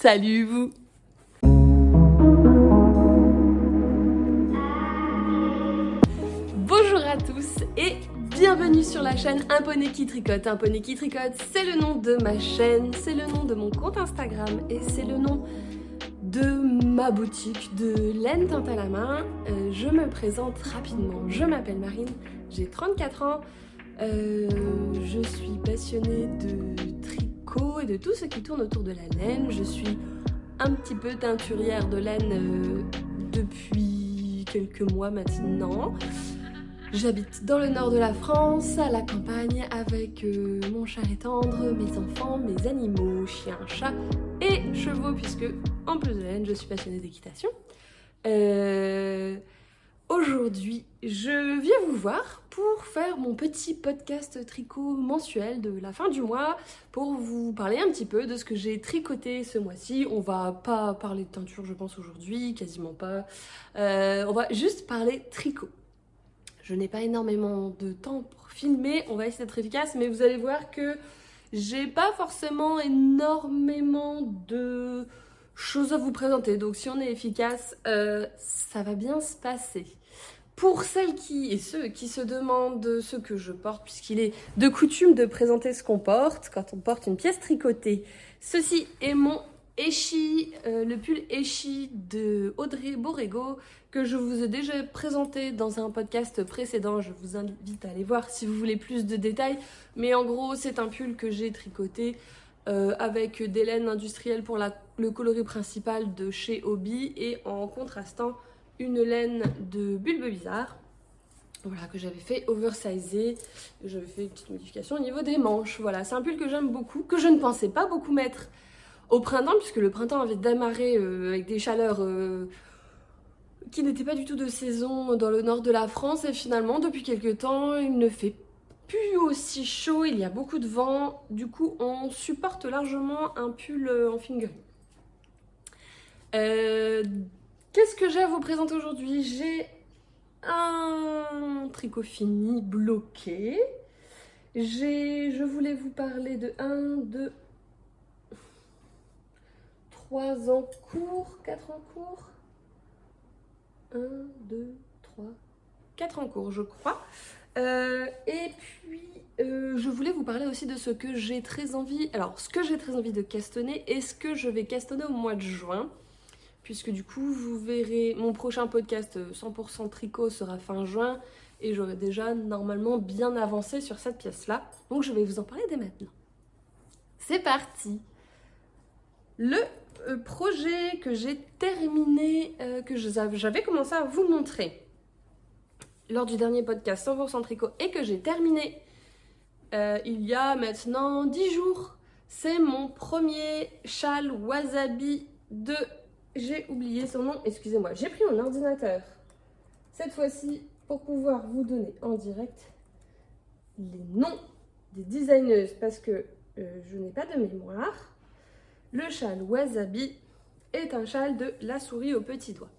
Salut vous! Bonjour à tous et bienvenue sur la chaîne Un Poney qui tricote. Un Poney qui tricote, c'est le nom de ma chaîne, c'est le nom de mon compte Instagram et c'est le nom de ma boutique de laine teinte à la main. Je me présente rapidement, je m'appelle Marine, j'ai 34 ans, je suis passionnée de tricot et de tout ce qui tourne autour de la laine. Je suis un petit peu teinturière de laine depuis quelques mois maintenant. J'habite dans le nord de la France, à la campagne, avec mon chalet tendre, mes enfants, mes animaux, chiens, chats et chevaux, puisque en plus de la laine, je suis passionnée d'équitation. Aujourd'hui, je viens vous voir pour faire mon petit podcast tricot mensuel de la fin du mois, pour vous parler un petit peu de ce que j'ai tricoté ce mois-ci. On va pas parler de teinture, je pense, aujourd'hui, quasiment pas. On va juste parler tricot. Je n'ai pas énormément de temps pour filmer, on va essayer d'être efficace, mais vous allez voir que j'ai pas forcément énormément de choses à vous présenter. Donc si on est efficace, ça va bien se passer. Pour celles et ceux qui se demandent ce que je porte, puisqu'il est de coutume de présenter ce qu'on porte quand on porte une pièce tricotée, ceci est mon Echi, le pull Echi de Audrey Borrego, que je vous ai déjà présenté dans un podcast précédent. Je vous invite à aller voir si vous voulez plus de détails. Mais en gros, c'est un pull que j'ai tricoté avec des laines industrielles pour le coloris principal de chez Hobby et en contrastant une laine de Bulbe Bizarre. Voilà, que j'avais fait oversizé. J'avais fait une petite modification au niveau des manches. Voilà, c'est un pull que j'aime beaucoup, que je ne pensais pas beaucoup mettre au printemps, puisque le printemps avait démarré avec des chaleurs qui n'étaient pas du tout de saison dans le nord de la France. Et finalement, depuis quelques temps, il ne fait plus aussi chaud, il y a beaucoup de vent. Du coup, on supporte largement un pull en fingering. Qu'est-ce que j'ai à vous présenter aujourd'hui? J'ai un tricot fini bloqué. Je voulais vous parler de 1, 2, 3 en cours, 4 en cours. 1, 2, 3, 4 en cours, je crois. Et puis, je voulais vous parler aussi de ce que j'ai très envie... Alors, ce que j'ai très envie de castonner et ce que je vais castonner au mois de juin. Puisque du coup, vous verrez, mon prochain podcast 100% tricot sera fin juin. Et j'aurai déjà normalement bien avancé sur cette pièce-là. Donc, je vais vous en parler dès maintenant. C'est parti! Le projet que j'ai terminé, que j'avais commencé à vous montrer lors du dernier podcast 100% tricot et que j'ai terminé il y a maintenant 10 jours, c'est mon premier châle wasabi de... J'ai oublié son nom, excusez-moi, j'ai pris mon ordinateur cette fois-ci pour pouvoir vous donner en direct les noms des designeuses parce que je n'ai pas de mémoire. Le châle wasabi est un châle de la souris au petit doigt.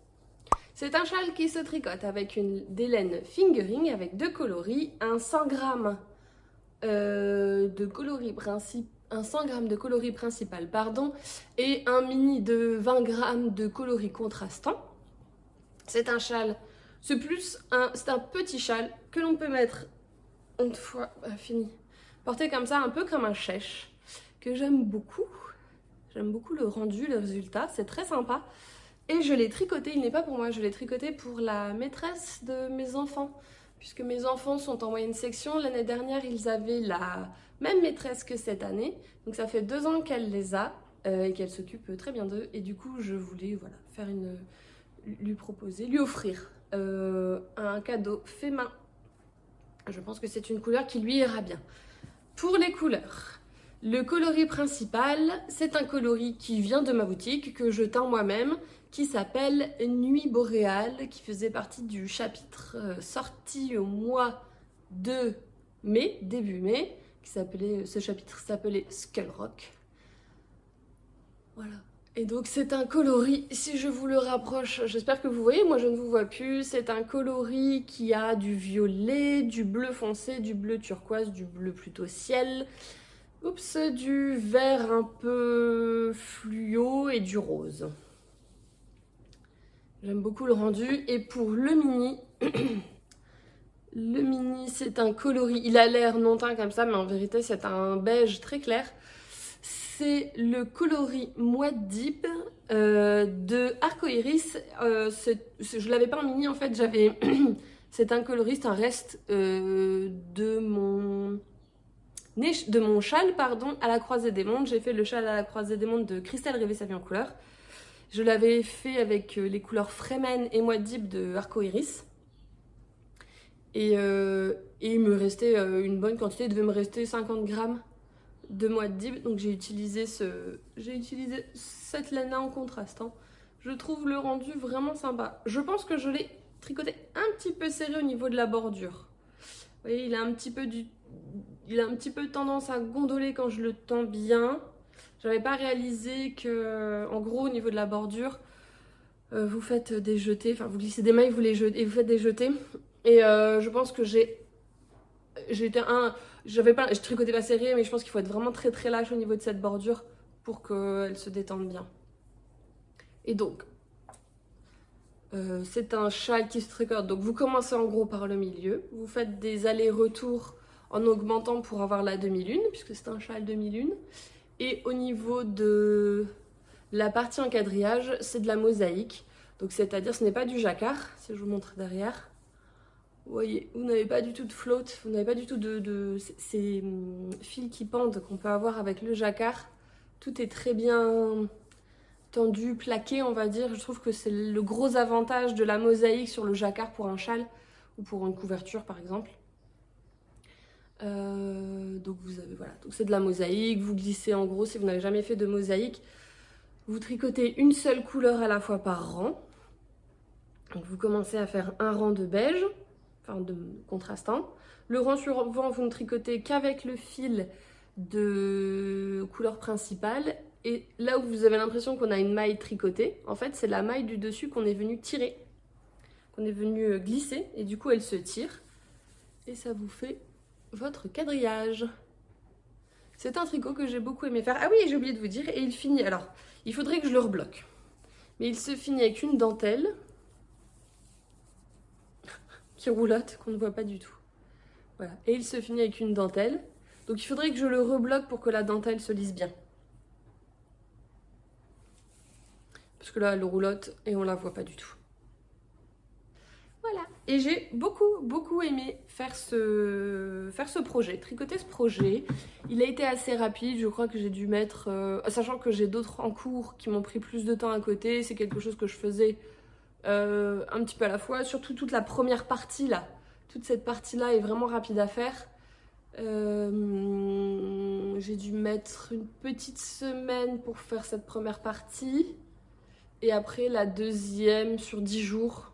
C'est un châle qui se tricote avec des laines fingering avec 2 coloris, un 100 g de coloris principal, et un mini de 20 g de coloris contrastant. C'est un châle, c'est un petit châle que l'on peut mettre une fois fini, porté comme ça, un peu comme un chèche, que j'aime beaucoup. J'aime beaucoup le rendu, le résultat, c'est très sympa. Et je l'ai tricoté, il n'est pas pour moi, je l'ai tricoté pour la maîtresse de mes enfants. Puisque mes enfants sont en moyenne section, l'année dernière, ils avaient la même maîtresse que cette année. Donc ça fait 2 ans qu'elle les a et qu'elle s'occupe très bien d'eux. Et du coup, je voulais lui offrir un cadeau fait main. Je pense que c'est une couleur qui lui ira bien. Pour les couleurs... Le coloris principal, c'est un coloris qui vient de ma boutique, que je teins moi-même, qui s'appelle Nuit Boréale, qui faisait partie du chapitre sorti au mois de mai, début mai, ce chapitre s'appelait Skull Rock. Voilà. Et donc c'est un coloris, si je vous le rapproche, j'espère que vous voyez, moi je ne vous vois plus, c'est un coloris qui a du violet, du bleu foncé, du bleu turquoise, du bleu plutôt ciel, du vert un peu fluo et du rose. J'aime beaucoup le rendu. Et pour le mini, le mini c'est un coloris. Il a l'air non teint comme ça, mais en vérité c'est un beige très clair. C'est le coloris Muad'Dib de Arcoiris. Je l'avais pas en mini en fait, j'avais... c'est un coloris, c'est un reste de mon châle pardon, à la croisée des mondes. J'ai fait le châle à la croisée des mondes de Christelle Rêver sa vie en couleur. Je l'avais fait avec les couleurs Fremen et Muad'Dib de Arcoiris. Et il me restait une bonne quantité, il devait me rester 50 grammes de Muad'Dib. Donc j'ai utilisé cette laine en contraste. Hein. Je trouve le rendu vraiment sympa. Je pense que je l'ai tricoté un petit peu serré au niveau de la bordure. Vous voyez, il a un petit peu tendance à gondoler quand je le tends bien. J'avais pas réalisé que, en gros, au niveau de la bordure, vous faites des jetés, enfin vous glissez des mailles, vous les jetez, et vous faites des jetés. Et je pense que j'ai tricoté pas serré, mais je pense qu'il faut être vraiment très très lâche au niveau de cette bordure pour qu'elle se détende bien. Et donc, c'est un châle qui se tricote. Donc vous commencez en gros par le milieu, vous faites des allers-retours en augmentant pour avoir la demi-lune, puisque c'est un châle demi-lune. Et au niveau de la partie en quadrillage, c'est de la mosaïque. Donc c'est-à-dire ce n'est pas du jacquard, si je vous montre derrière. Vous voyez, vous n'avez pas du tout de float, vous n'avez pas du tout de ces fils qui pendent qu'on peut avoir avec le jacquard. Tout est très bien tendu, plaqué on va dire. Je trouve que c'est le gros avantage de la mosaïque sur le jacquard pour un châle ou pour une couverture par exemple. Donc vous avez voilà, donc c'est de la mosaïque, vous glissez en gros si vous n'avez jamais fait de mosaïque, vous tricotez une seule couleur à la fois par rang. Donc vous commencez à faire un rang de beige, enfin de contrastant. Le rang suivant vous ne tricotez qu'avec le fil de couleur principale et là où vous avez l'impression qu'on a une maille tricotée, en fait c'est la maille du dessus qu'on est venu tirer, qu'on est venu glisser et du coup elle se tire et ça vous fait votre quadrillage. C'est un tricot que j'ai beaucoup aimé faire. Ah oui, j'ai oublié de vous dire, et il finit, alors, il faudrait que je le rebloque. Mais il se finit avec une dentelle qui roulotte, qu'on ne voit pas du tout. Voilà, et il se finit avec une dentelle. Donc il faudrait que je le rebloque pour que la dentelle se lisse bien. Parce que là, elle roulotte et on la voit pas du tout. Voilà, et j'ai beaucoup aimé faire ce projet, tricoter ce projet. Il a été assez rapide, je crois que j'ai dû mettre, sachant que j'ai d'autres en cours qui m'ont pris plus de temps à côté, c'est quelque chose que je faisais un petit peu à la fois, surtout toute la première partie là. Toute cette partie là est vraiment rapide à faire. J'ai dû mettre une petite semaine pour faire cette première partie. Et après la deuxième sur 10 jours.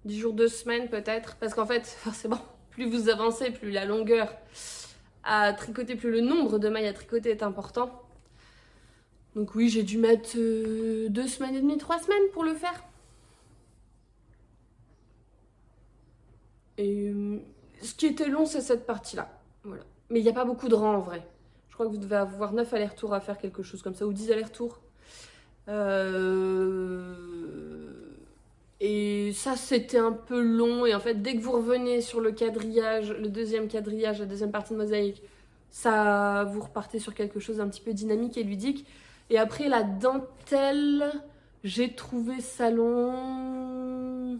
10 jours, 2 semaines peut-être, parce qu'en fait, forcément, plus vous avancez, plus la longueur à tricoter, plus le nombre de mailles à tricoter est important. Donc oui, j'ai dû mettre 2 semaines et demie, 3 semaines pour le faire. Et ce qui était long, c'est cette partie-là. Voilà. Mais il n'y a pas beaucoup de rangs en vrai. Je crois que vous devez avoir 9 allers-retours à faire, quelque chose comme ça, ou 10 allers-retours. Et ça, c'était un peu long. Et en fait, dès que vous revenez sur le quadrillage, le deuxième quadrillage, la deuxième partie de mosaïque, ça, vous repartez sur quelque chose d'un petit peu dynamique et ludique. Et après, la dentelle, j'ai trouvé ça long.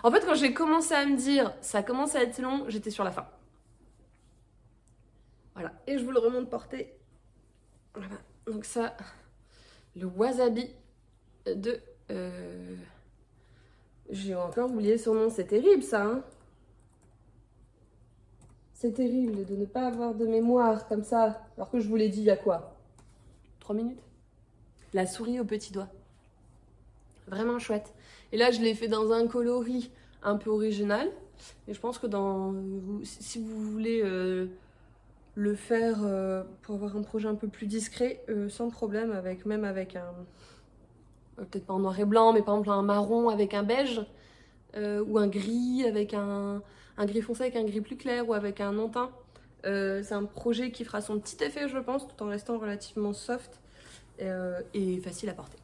En fait, quand j'ai commencé à me dire, ça commence à être long, j'étais sur la fin. Voilà. Et je vous le remonte porté. Voilà. Donc ça, le wasabi de... J'ai encore oublié son nom, c'est terrible ça, hein. C'est terrible de ne pas avoir de mémoire comme ça, alors que je vous l'ai dit il y a quoi 3 minutes. La souris au petit doigt. Vraiment chouette. Et là, je l'ai fait dans un coloris un peu original. Et je pense que si vous voulez le faire pour avoir un projet un peu plus discret, sans problème, même avec un... peut-être pas en noir et blanc, mais par exemple un marron avec un beige, ou un gris avec un gris foncé avec un gris plus clair, ou avec un nantin. C'est un projet qui fera son petit effet, je pense, tout en restant relativement soft. et facile à porter.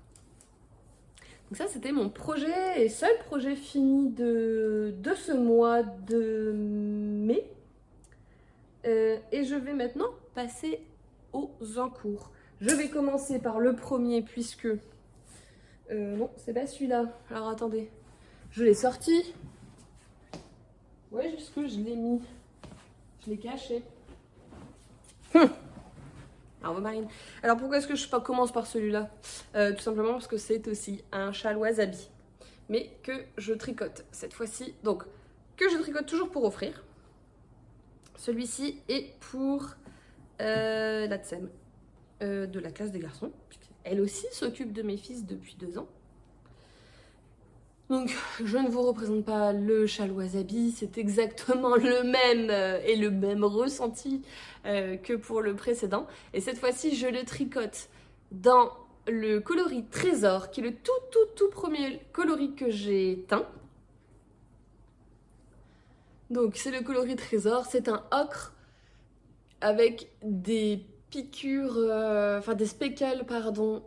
Donc ça, c'était mon projet et seul projet fini de ce mois de mai. Et je vais maintenant passer aux encours. Je vais commencer par le premier puisque... non, c'est pas celui-là. Alors attendez, je l'ai sorti. Ouais, jusque je l'ai mis. Je l'ai caché. Alors Marine. Alors pourquoi est-ce que je commence par celui-là? Tout simplement parce que c'est aussi un châle wasabi. Mais que je tricote cette fois-ci. Donc, que je tricote toujours pour offrir. Celui-ci est pour la Tsem de la classe des garçons. Elle aussi s'occupe de mes fils depuis 2 ans. Donc, je ne vous représente pas le châle wasabi, c'est exactement le même et le même ressenti que pour le précédent. Et cette fois-ci, je le tricote dans le coloris Trésor, qui est le tout premier coloris que j'ai teint. Donc, c'est le coloris Trésor, c'est un ocre avec des piqûres, des speckles, pardon,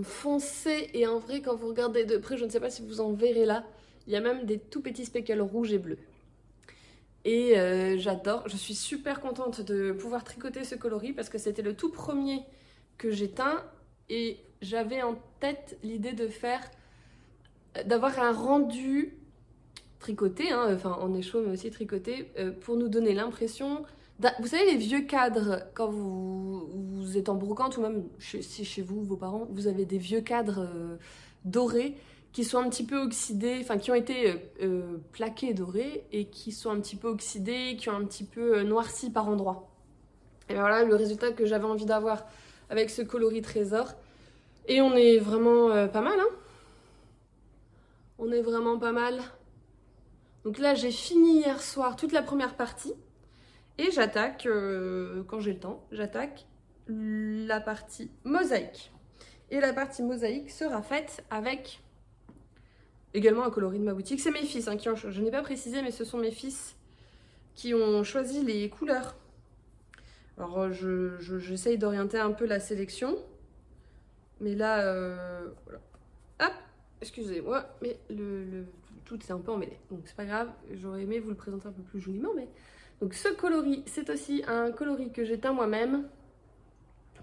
foncé, et en vrai quand vous regardez de près, je ne sais pas si vous en verrez là, il y a même des tout petits speckles rouges et bleus. Et j'adore, je suis super contente de pouvoir tricoter ce coloris parce que c'était le tout premier que j'ai teint et j'avais en tête l'idée d'avoir un rendu tricoté, hein, en écho mais aussi tricoté, pour nous donner l'impression... Vous savez les vieux cadres, quand vous êtes en brocante ou même si chez vous, vos parents, vous avez des vieux cadres dorés qui sont un petit peu oxydés, qui ont été plaqués dorés et qui sont un petit peu oxydés, qui ont un petit peu noirci par endroits. Et bien voilà le résultat que j'avais envie d'avoir avec ce coloris Trésor. Et on est vraiment pas mal, hein. On est vraiment pas mal. Donc là j'ai fini hier soir toute la première partie. Et j'attaque, quand j'ai le temps, j'attaque la partie mosaïque. Et la partie mosaïque sera faite avec également un coloris de ma boutique. C'est mes fils qui ont choisi. Je n'ai pas précisé, mais ce sont mes fils qui ont choisi les couleurs. Alors j'essaye d'orienter un peu la sélection. Mais là, voilà. Hop, excusez-moi, mais tout est un peu emmêlé. Donc c'est pas grave, j'aurais aimé vous le présenter un peu plus joliment, mais... Donc ce coloris, c'est aussi un coloris que j'ai teint moi-même,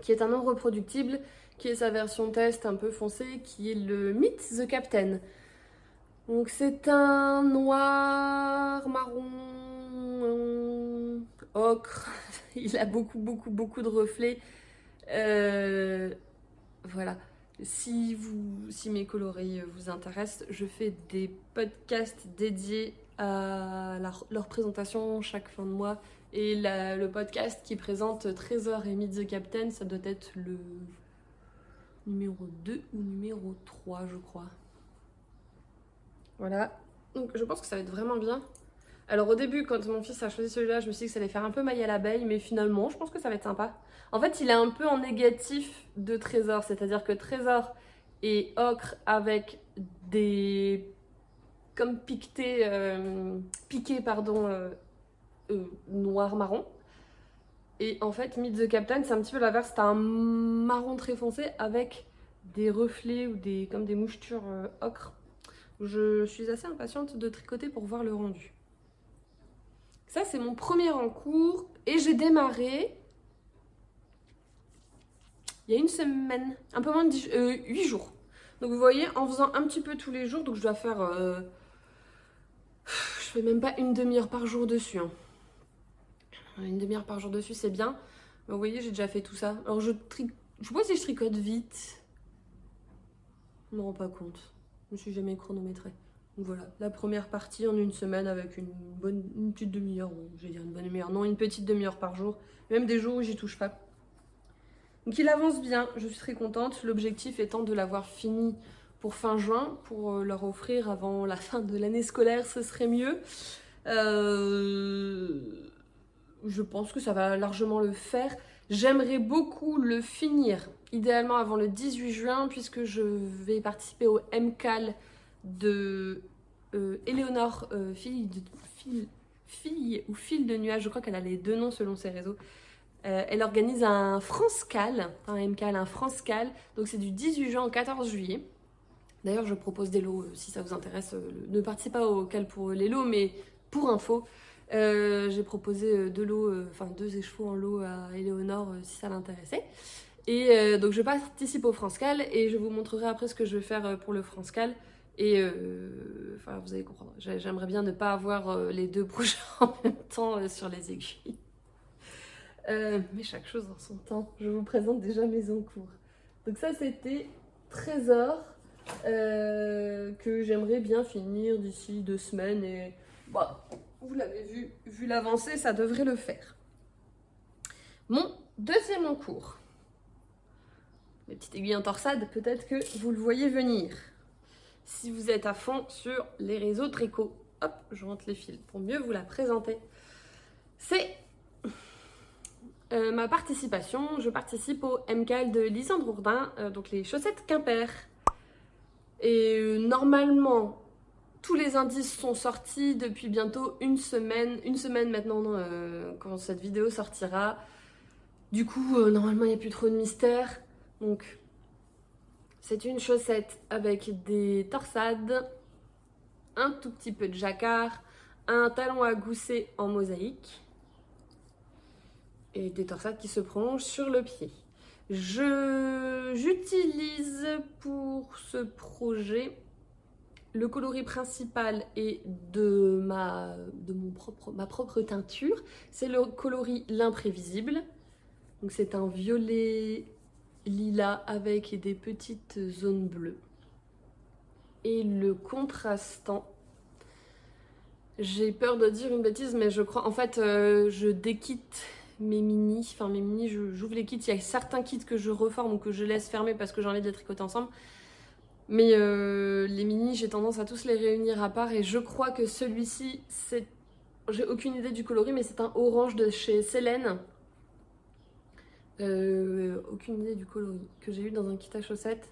qui est un non reproductible, qui est sa version test un peu foncée, qui est le Meet the Captain. Donc c'est un noir, marron, ocre, il a beaucoup de reflets. Voilà. Si mes coloris vous intéressent, je fais des podcasts dédiés à leur présentation chaque fin de mois. Et le podcast qui présente Trésor et Meet the Captain, ça doit être le numéro 2 ou numéro 3, je crois. Voilà. Donc je pense que ça va être vraiment bien. Alors au début, quand mon fils a choisi celui-là, je me suis dit que ça allait faire un peu maille à l'abeille, mais finalement, je pense que ça va être sympa. En fait, il est un peu en négatif de Trésor, c'est-à-dire que Trésor est ocre avec des... comme piquetés, piqués, noir-marron. Et en fait, Meet the Captain, c'est un petit peu l'inverse, c'est un marron très foncé avec des reflets ou comme des mouchetures ocre. Je suis assez impatiente de tricoter pour voir le rendu. Ça, c'est mon premier en cours et j'ai démarré il y a une semaine, un peu moins de 8 jours. Donc vous voyez, en faisant un petit peu tous les jours, donc je dois faire... je fais même pas une demi-heure par jour dessus. Hein. Une demi-heure par jour dessus, c'est bien. Mais vous voyez, j'ai déjà fait tout ça. Alors je sais pas si je tricote vite. Je me rends pas compte. Je me suis jamais chronométrée. Donc voilà, la première partie en une semaine avec une petite demi-heure. Je vais dire une bonne demi-heure. Non, une petite demi-heure par jour. Même des jours où j'y touche pas. Donc il avance bien, je suis très contente. L'objectif étant de l'avoir fini pour fin juin, pour leur offrir avant la fin de l'année scolaire, ce serait mieux. Je pense que ça va largement le faire. J'aimerais beaucoup le finir, idéalement avant le 18 juin, puisque je vais participer au MCAL de Éléonore, fille ou fil de nuage, je crois qu'elle a les deux noms selon ses réseaux. Elle organise un France-Cal, un MCAL, un France-Cal. Donc c'est du 18 juin au 14 juillet. D'ailleurs, je propose des lots si ça vous intéresse. Ne participez pas au Cal pour les lots, mais pour info, j'ai proposé 2 écheveaux en lot à Éléonore si ça l'intéressait. Et donc je participe au France-Cal et je vous montrerai après ce que je vais faire pour le France-Cal. Et vous allez comprendre. J'aimerais bien ne pas avoir les 2 projets en même temps sur les aiguilles. Mais chaque chose en son temps. Je vous présente déjà mes encours. Donc ça, c'était Trésor que j'aimerais bien finir d'ici 2 semaines. Et vous l'avez vu l'avancée, ça devrait le faire. Mon deuxième encours. Mes petites aiguilles en torsade, peut-être que vous le voyez venir. Si vous êtes à fond sur les réseaux tricot, hop, je rentre les fils pour mieux vous la présenter. C'est ma participation. Je participe au MCAL de Lisandre Ourdin, donc les chaussettes Quimper. Et normalement, tous les indices sont sortis depuis bientôt une semaine maintenant quand cette vidéo sortira. Du coup, normalement, il n'y a plus trop de mystère. Donc, c'est une chaussette avec des torsades, un tout petit peu de jacquard, un talon à gousset en mosaïque et des torsades qui se prolongent sur le pied. J'utilise pour ce projet le coloris principal est de ma propre teinture. C'est le coloris L'Imprévisible. Donc c'est un violet lilas avec des petites zones bleues. Et le contrastant, j'ai peur de dire une bêtise, mais je crois, en fait, je déquitte mes mini, j'ouvre les kits. Il y a certains kits que je reforme ou que je laisse fermer parce que j'ai envie de les tricoter ensemble. Mais les mini, j'ai tendance à tous les réunir à part et je crois que celui-ci, j'ai aucune idée du coloris, mais c'est un orange de chez Célène. Aucune idée du coloris que j'ai eu dans un kit à chaussettes,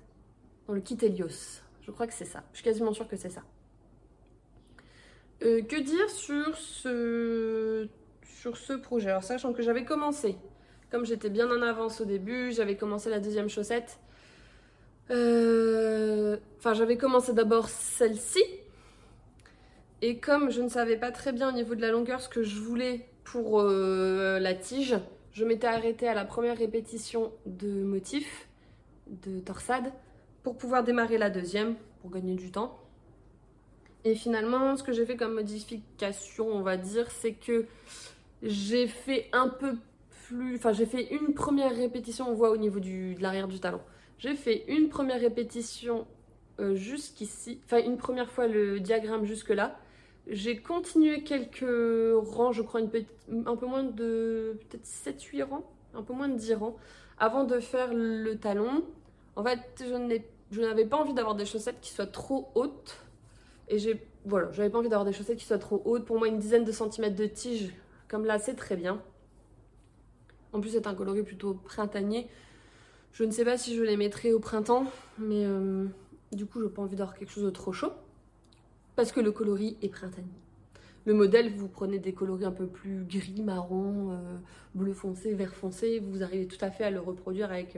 dans le kit Helios. Je crois que c'est ça. Je suis quasiment sûre que c'est ça. Que dire sur ce projet? Alors sachant que j'avais commencé, comme j'étais bien en avance au début, j'avais commencé la deuxième chaussette. J'avais commencé d'abord celle-ci. Et comme je ne savais pas très bien au niveau de la longueur ce que je voulais pour la tige, je m'étais arrêtée à la première répétition de motif, de torsade, pour pouvoir démarrer la deuxième, pour gagner du temps. Et finalement, ce que j'ai fait comme modification, on va dire, c'est que j'ai fait un peu plus... j'ai fait une première répétition, on voit au niveau de l'arrière du talon. J'ai fait une première répétition jusqu'ici, une première fois le diagramme jusque-là. J'ai continué quelques rangs, je crois un peu moins de peut-être 7-8 rangs, un peu moins de 10 rangs, avant de faire le talon. En fait, je n'avais pas envie d'avoir des chaussettes qui soient trop hautes. Et j'avais pas envie d'avoir des chaussettes qui soient trop hautes. Pour moi, une dizaine de centimètres de tige, comme là, c'est très bien. En plus, c'est un coloris plutôt printanier. Je ne sais pas si je les mettrai au printemps, mais du coup, je n'ai pas envie d'avoir quelque chose de trop chaud. Parce que le coloris est printanier. Le modèle, vous prenez des coloris un peu plus gris, marron, bleu foncé, vert foncé, vous arrivez tout à fait à le reproduire avec...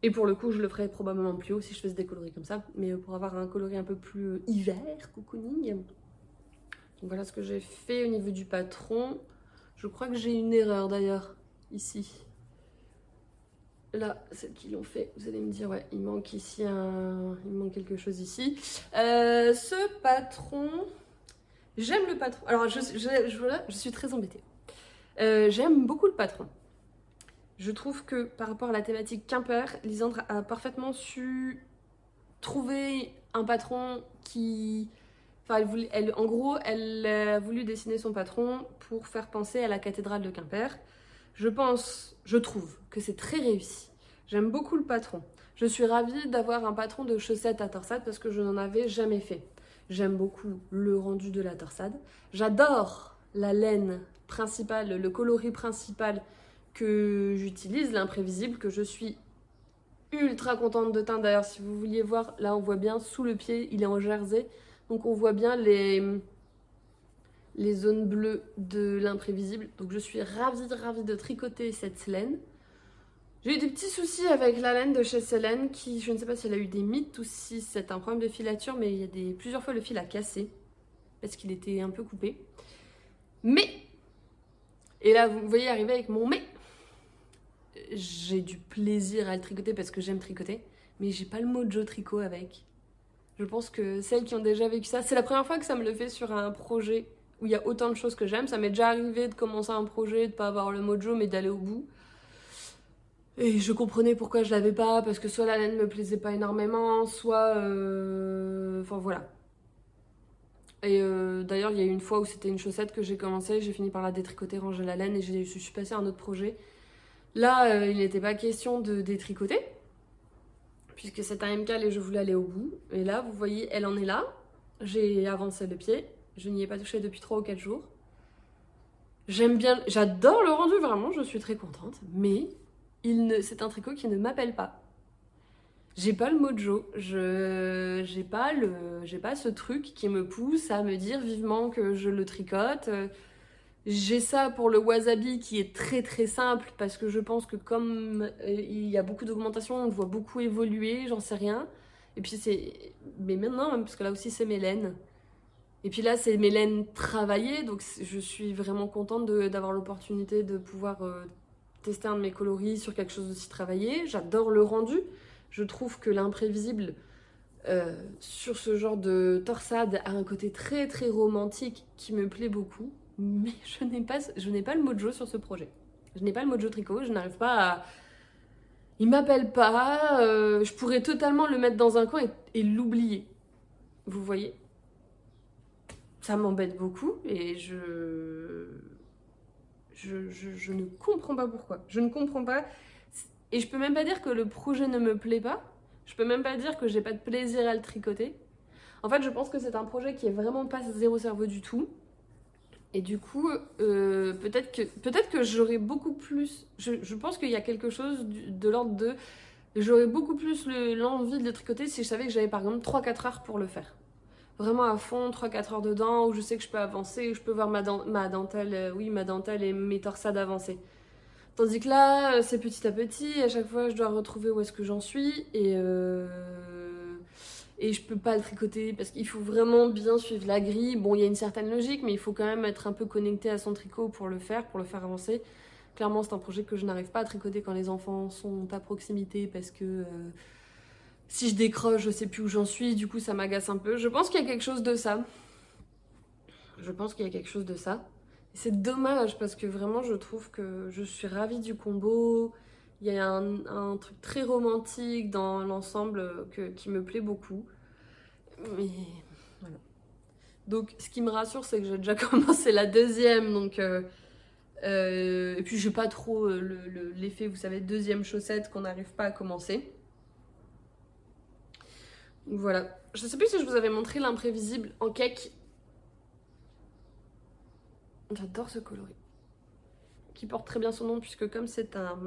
Et pour le coup, je le ferais probablement plus haut si je faisais des coloris comme ça. Mais pour avoir un coloris un peu plus hiver, cocooning. Donc voilà ce que j'ai fait au niveau du patron. Je crois que j'ai une erreur d'ailleurs, ici. Là, celles qui l'ont fait, vous allez me dire, ouais, il manque ici il manque quelque chose ici. Ce patron, j'aime le patron. Alors, je suis très embêtée. J'aime beaucoup le patron. Je trouve que par rapport à la thématique Quimper, Lisandre a parfaitement su trouver un patron qui... en gros, elle a voulu dessiner son patron pour faire penser à la cathédrale de Quimper. Je trouve que c'est très réussi. J'aime beaucoup le patron. Je suis ravie d'avoir un patron de chaussettes à torsade parce que je n'en avais jamais fait. J'aime beaucoup le rendu de la torsade. J'adore la laine principale, le coloris principal que j'utilise, l'imprévisible, que je suis ultra contente de teindre. D'ailleurs, si vous vouliez voir, là on voit bien sous le pied, il est en jersey. Donc on voit bien les zones bleues de l'imprévisible. Donc je suis ravie de tricoter cette laine. J'ai eu des petits soucis avec la laine de chez Célène qui, je ne sais pas si elle a eu des mythes ou si c'est un problème de filature, mais il y a plusieurs fois le fil a cassé parce qu'il était un peu coupé. Mais, et là vous me voyez arriver avec mon mais, j'ai du plaisir à le tricoter parce que j'aime tricoter, mais j'ai pas le mojo tricot avec. Je pense que celles qui ont déjà vécu ça, c'est la première fois que ça me le fait sur un projet où il y a autant de choses que j'aime. Ça m'est déjà arrivé de commencer un projet, de pas avoir le mojo, mais d'aller au bout. Et je comprenais pourquoi je l'avais pas, parce que soit la laine me plaisait pas énormément, soit... Enfin voilà. Et d'ailleurs, il y a eu une fois où c'était une chaussette que j'ai commencé, j'ai fini par la détricoter, ranger la laine, et je suis passée à un autre projet. Là, il n'était pas question de détricoter, puisque c'est un MK et je voulais aller au bout. Et là, vous voyez, elle en est là. J'ai avancé le pied, je n'y ai pas touché depuis 3 ou 4 jours. J'aime bien, j'adore le rendu, vraiment, je suis très contente, mais c'est un tricot qui ne m'appelle pas. J'ai pas le mojo, j'ai pas ce truc qui me pousse à me dire vivement que je le tricote. J'ai ça pour le wasabi qui est très très simple parce que je pense que comme il y a beaucoup d'augmentation, on le voit beaucoup évoluer, j'en sais rien. Et puis mais maintenant, même, parce que là aussi c'est mes laines. Et puis là, c'est mes laines travaillées, donc je suis vraiment contente d'avoir l'opportunité de pouvoir tester un de mes coloris sur quelque chose d'aussi travaillé. J'adore le rendu. Je trouve que l'imprévisible sur ce genre de torsade a un côté très très romantique qui me plaît beaucoup. Mais je n'ai pas le mojo sur ce projet. Je n'ai pas le mojo tricot, je n'arrive pas à... Il m'appelle pas, je pourrais totalement le mettre dans un coin et l'oublier. Vous voyez ? Ça m'embête beaucoup et je ne comprends pas pourquoi. Je ne comprends pas. Et je peux même pas dire que le projet ne me plaît pas. Je peux même pas dire que j'ai pas de plaisir à le tricoter. En fait, je pense que c'est un projet qui est vraiment pas zéro cerveau du tout. Et du coup, peut-être que j'aurais beaucoup plus... Je pense qu'il y a quelque chose de l'ordre de... J'aurais beaucoup plus l'envie de le tricoter si je savais que j'avais par exemple 3-4 heures pour le faire. Vraiment à fond, 3-4 heures dedans, où je sais que je peux avancer, où je peux voir ma dentelle, ma dentelle et mes torsades avancer. Tandis que là, c'est petit à petit, à chaque fois je dois retrouver où est-ce que j'en suis, et je peux pas le tricoter parce qu'il faut vraiment bien suivre la grille. Bon, il y a une certaine logique, mais il faut quand même être un peu connecté à son tricot pour le faire avancer. Clairement, c'est un projet que je n'arrive pas à tricoter quand les enfants sont à proximité parce que... si je décroche, je sais plus où j'en suis, du coup ça m'agace un peu. Je pense qu'il y a quelque chose de ça. C'est dommage parce que vraiment je trouve que je suis ravie du combo. Il y a un truc très romantique dans l'ensemble qui me plaît beaucoup. Mais voilà. Donc ce qui me rassure, c'est que j'ai déjà commencé la deuxième. Donc, et puis j'ai pas trop l'effet, vous savez, deuxième chaussette qu'on n'arrive pas à commencer. Voilà. Je sais plus si je vous avais montré l'imprévisible en cake. J'adore ce coloris. Qui porte très bien son nom puisque comme c'est un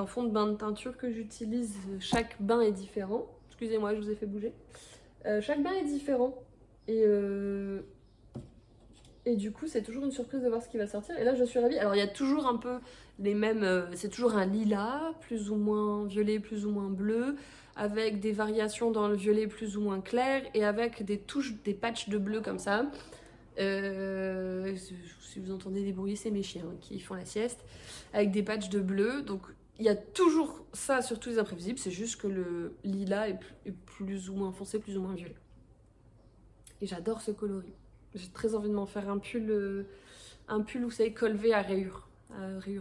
fond de bain de teinture que j'utilise, chaque bain est différent. Excusez-moi, je vous ai fait bouger. Chaque bain est différent. Et du coup, c'est toujours une surprise de voir ce qui va sortir. Et là, je suis ravie. Alors, il y a toujours un peu les mêmes... c'est toujours un lilas, plus ou moins violet, plus ou moins bleu, avec des variations dans le violet plus ou moins clair, et avec des touches, des patchs de bleu comme ça. Si vous entendez des bruits, c'est mes chiens qui font la sieste. Avec des patchs de bleu. Donc, il y a toujours ça sur tous les imprévisibles. C'est juste que le lilas est plus ou moins foncé, plus ou moins violet. Et j'adore ce coloris. J'ai très envie de m'en faire un pull, vous savez, colvé à rayures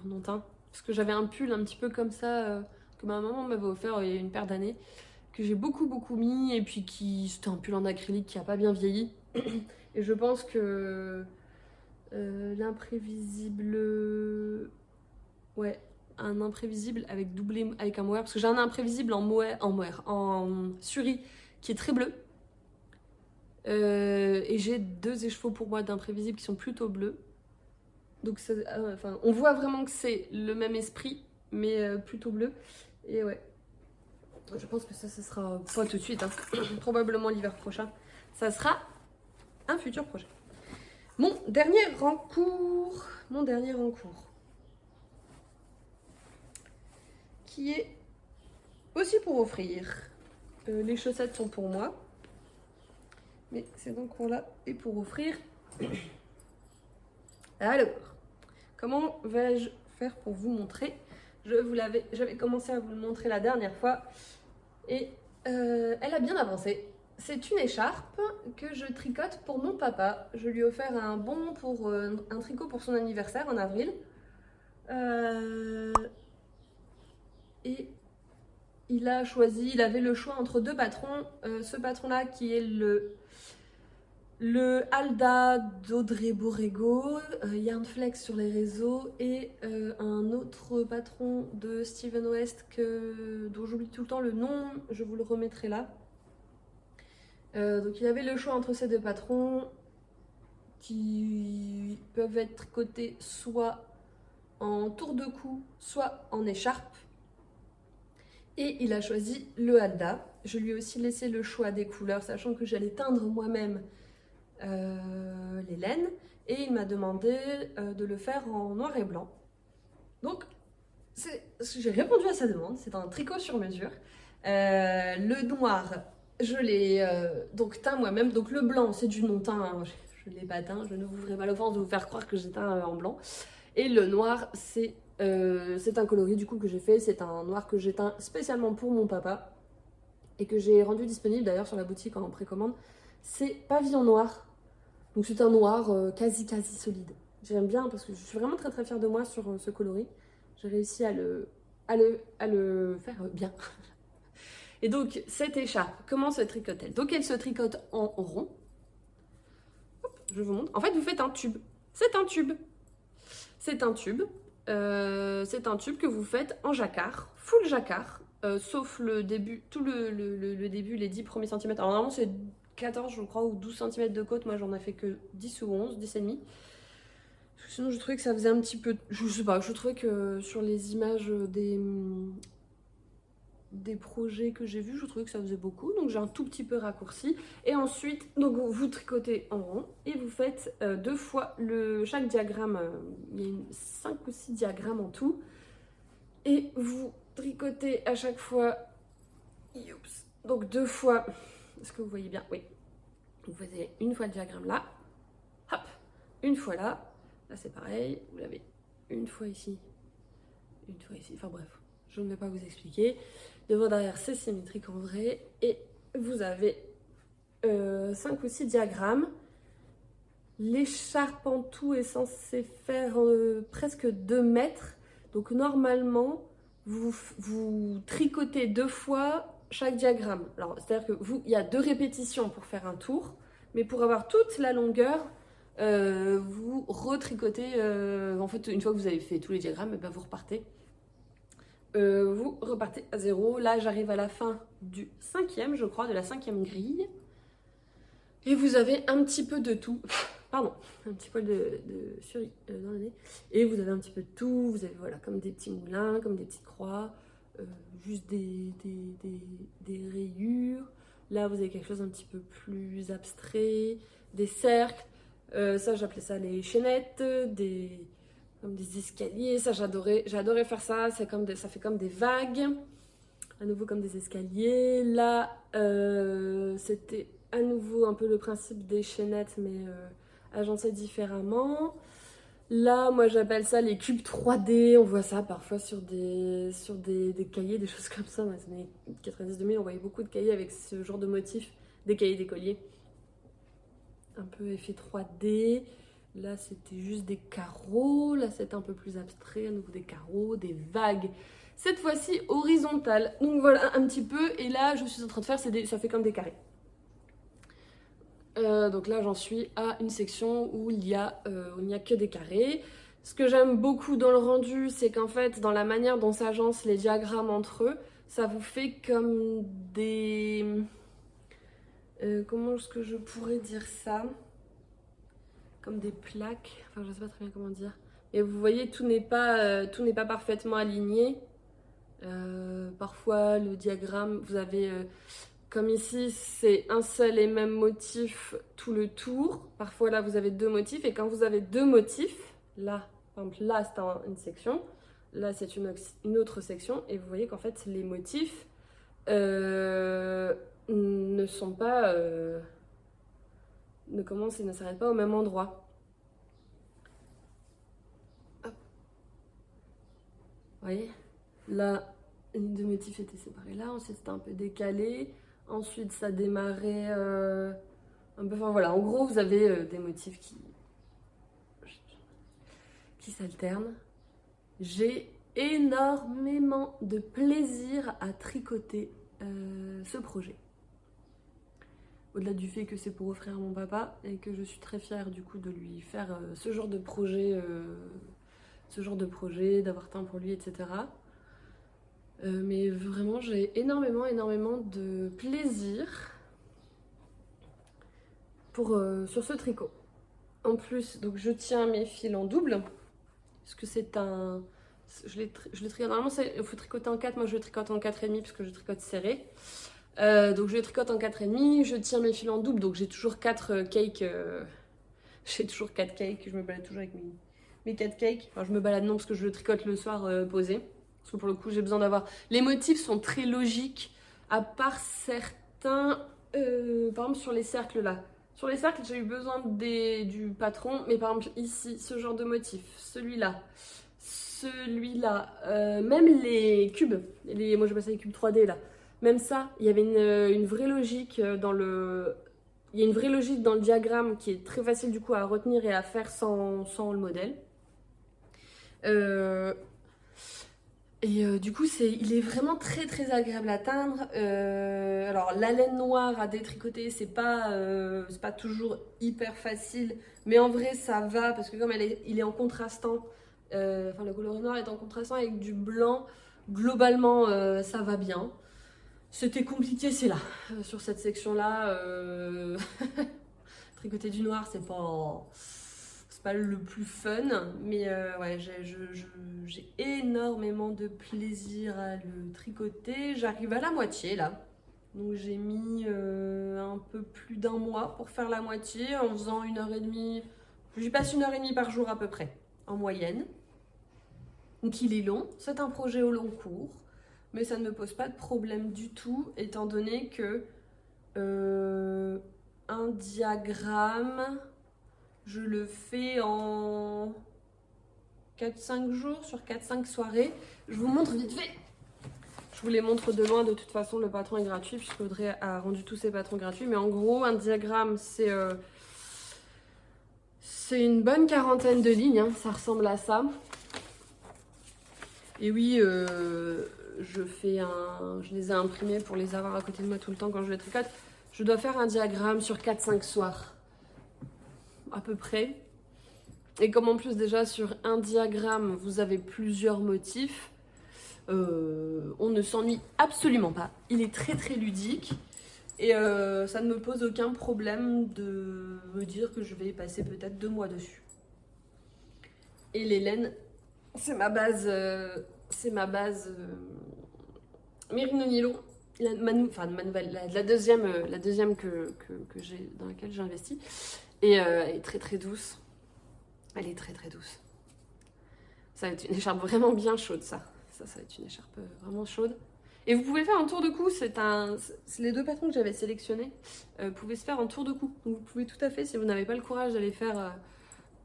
non teint. Parce que j'avais un pull un petit peu comme ça, que ma maman m'avait offert il y a une paire d'années, que j'ai beaucoup mis, et puis c'était un pull en acrylique qui a pas bien vieilli. Et je pense que l'imprévisible... Ouais, un imprévisible avec un mohair, parce que j'ai un imprévisible en suri qui est très bleu. Et j'ai 2 écheveaux pour moi d'imprévisible qui sont plutôt bleus. Donc on voit vraiment que c'est le même esprit, mais plutôt bleu. Et ouais, je pense que ça sera pas tout de suite, hein. Probablement l'hiver prochain. Ça sera un futur projet. Mon dernier encours, qui est aussi pour offrir. Les chaussettes sont pour moi, mais cet encours-là est pour offrir. Alors, comment vais-je faire pour vous montrer? J'avais commencé à vous le montrer la dernière fois et elle a bien avancé. C'est une écharpe que je tricote pour mon papa. Je lui ai offert un bon pour un tricot pour son anniversaire en avril. Et il avait le choix entre deux patrons. Ce patron-là qui est le Alda d'Audrey Borrego, Yarnflex sur les réseaux, et un autre patron de Steven West dont j'oublie tout le temps le nom, je vous le remettrai là. Donc il avait le choix entre ces deux patrons qui peuvent être tricotés soit en tour de cou, soit en écharpe. Et il a choisi le Alda. Je lui ai aussi laissé le choix des couleurs, sachant que j'allais teindre moi-même les laines. Et il m'a demandé de le faire en noir et blanc. Donc j'ai répondu à sa demande, c'est un tricot sur mesure. Le noir, je l'ai donc teint moi-même. Donc le blanc, c'est du non-teint, hein. Je ne l'ai pas teint, je ne vous ferai pas l'offense de vous faire croire que j'ai teint en blanc. Et le noir, c'est un coloris du coup que j'ai fait. C'est un noir que j'ai teint spécialement pour mon papa et que j'ai rendu disponible d'ailleurs sur la boutique en précommande. C'est Pavillon Noir. Donc c'est un noir quasi solide. J'aime bien parce que je suis vraiment très fière de moi sur ce coloris. J'ai réussi à le faire bien. Et donc cette écharpe, comment se tricote-t-elle? Donc elle se tricote en rond. Hop, je vous montre. En fait vous faites un tube. C'est un tube. C'est un tube que vous faites en jacquard, full jacquard, sauf le début, tout le début, les 10 premiers centimètres. Alors normalement c'est 14 je crois ou 12 cm de côte, moi j'en ai fait que 10 ou 11, 10 et demi. Sinon je trouvais que ça faisait un petit peu, je sais pas, je trouvais que sur les images des projets que j'ai vus, je trouvais que ça faisait beaucoup, donc j'ai un tout petit peu raccourci. Et ensuite, donc vous tricotez en rond et vous faites deux fois chaque diagramme, il y a 5 ou 6 diagrammes en tout, et vous tricotez à chaque fois, donc deux fois, est-ce que vous voyez bien? Oui. Vous faites une fois le diagramme là, hop, une fois là c'est pareil, vous l'avez une fois ici, enfin bref, je ne vais pas vous expliquer. Devant derrière c'est symétrique en vrai, et vous avez 5 ou 6 diagrammes. L'écharpe en tout est censée faire presque 2 mètres, donc normalement vous tricotez 2 fois chaque diagramme. Alors c'est-à-dire que il y a 2 répétitions pour faire un tour, mais pour avoir toute la longueur, vous retricotez, en fait une fois que vous avez fait tous les diagrammes, et ben vous repartez. Vous repartez à 0. Là j'arrive à la fin du 5e, je crois, de la 5e grille. Et vous avez un petit peu de tout. Pardon, un petit poil de furie dans le nez. Et vous avez un petit peu de tout. Vous avez voilà, comme des petits moulins, comme des petites croix, juste des rayures. Là, vous avez quelque chose un petit peu plus abstrait, des cercles. Ça, j'appelais ça les chaînettes, comme des escaliers. Ça, j'adorais faire ça. Ça fait comme des vagues. À nouveau comme des escaliers. Là, c'était à nouveau un peu le principe des chaînettes, mais agencées différemment. Là, moi j'appelle ça les cubes 3D. On voit ça parfois sur des cahiers, des choses comme ça. Dans les années 90-2000, on voyait beaucoup de cahiers avec ce genre de motifs, des cahiers d'écoliers. Un peu effet 3D. Là, c'était juste des carreaux. Là, c'était un peu plus abstrait. À nouveau des carreaux, des vagues. Cette fois-ci horizontale. Donc voilà un petit peu. Et là, je suis en train de faire, ça fait comme des carrés. Donc là, j'en suis à une section où il n'y a que des carrés. Ce que j'aime beaucoup dans le rendu, c'est qu'en fait, dans la manière dont s'agencent les diagrammes entre eux, ça vous fait comme des... comment est-ce que je pourrais dire ça? Comme des plaques. Enfin, je ne sais pas très bien comment dire. Et vous voyez, tout n'est pas parfaitement aligné. Parfois, le diagramme, vous avez... Comme ici, c'est un seul et même motif tout le tour. Parfois, là, vous avez 2 motifs. Et quand vous avez 2 motifs, là, par exemple, là, c'est une section. Là, c'est une autre section. Et vous voyez qu'en fait, les motifs ne sont pas... ne commencent et ne s'arrêtent pas au même endroit. Hop. Vous voyez ? Là, les 2 motifs étaient séparés là. Ensuite, c'était un peu décalé. Ensuite, ça démarrait un peu... Enfin, voilà. En gros, vous avez des motifs qui s'alternent. J'ai énormément de plaisir à tricoter ce projet. Au-delà du fait que c'est pour offrir à mon papa et que je suis très fière du coup de lui faire ce genre de projet, d'avoir temps pour lui, etc. Mais vraiment, j'ai énormément de plaisir sur ce tricot. En plus, donc je tiens mes fils en double, parce que c'est un... Je le tricote, normalement il faut tricoter en 4, moi je le tricote en 4,5 parce que je tricote serré. Donc je le tricote en 4,5, je tiens mes fils en double, donc j'ai toujours 4 cakes. J'ai toujours 4 cakes, je me balade toujours avec mes 4 cakes. Enfin je me balade non parce que je le tricote le soir posé. Parce que pour le coup j'ai besoin d'avoir... Les motifs sont très logiques, à part certains, par exemple sur les cercles là. Sur les cercles j'ai eu besoin du patron, mais par exemple ici, ce genre de motif, celui-là, même les cubes, moi j'appelle ça les cubes 3D là. Même ça, il y avait une vraie logique dans le... Il y a une vraie logique dans le diagramme qui est très facile du coup à retenir et à faire sans le modèle. Du coup, il est vraiment très agréable à atteindre. Alors, la laine noire à détricoter, c'est pas toujours hyper facile. Mais en vrai, ça va parce que comme il est en contrastant, enfin le coloris noir est en contrastant avec du blanc, globalement, ça va bien. C'était compliqué, c'est là. Sur cette section-là, tricoter du noir, c'est pas le plus fun, mais ouais, j'ai énormément de plaisir à le tricoter. J'arrive à la moitié là, donc j'ai mis un peu plus d'1 mois pour faire la moitié en faisant 1h30. J'y passe 1h30 par jour à peu près, en moyenne. Donc il est long, c'est un projet au long cours, mais ça ne me pose pas de problème du tout, étant donné que un diagramme, je le fais en 4-5 jours, sur 4-5 soirées. Je vous montre vite fait. Je vous les montre de loin, de toute façon le patron est gratuit, puisque Audrey a rendu tous ses patrons gratuits. Mais en gros, un diagramme, c'est une bonne 40aine de lignes, hein, ça ressemble à ça. Et oui, je les ai imprimés pour les avoir à côté de moi tout le temps quand je les tricote. Je dois faire un diagramme sur 4-5 soirs, à peu près. Et comme en plus déjà sur un diagramme, vous avez plusieurs motifs, on ne s'ennuie absolument pas. Il est très ludique et ça ne me pose aucun problème de me dire que je vais passer peut-être 2 mois dessus. Et les laines, c'est ma base Merino Nylon, la deuxième que j'ai, dans laquelle j'ai investi. Et elle est très douce. Elle est très douce. Ça va être une écharpe vraiment bien chaude, ça. Ça va être une écharpe vraiment chaude. Et vous pouvez faire un tour de cou. C'est les 2 patrons que j'avais sélectionnés. Pouvaient se faire en tour de cou. Donc vous pouvez tout à fait, si vous n'avez pas le courage d'aller faire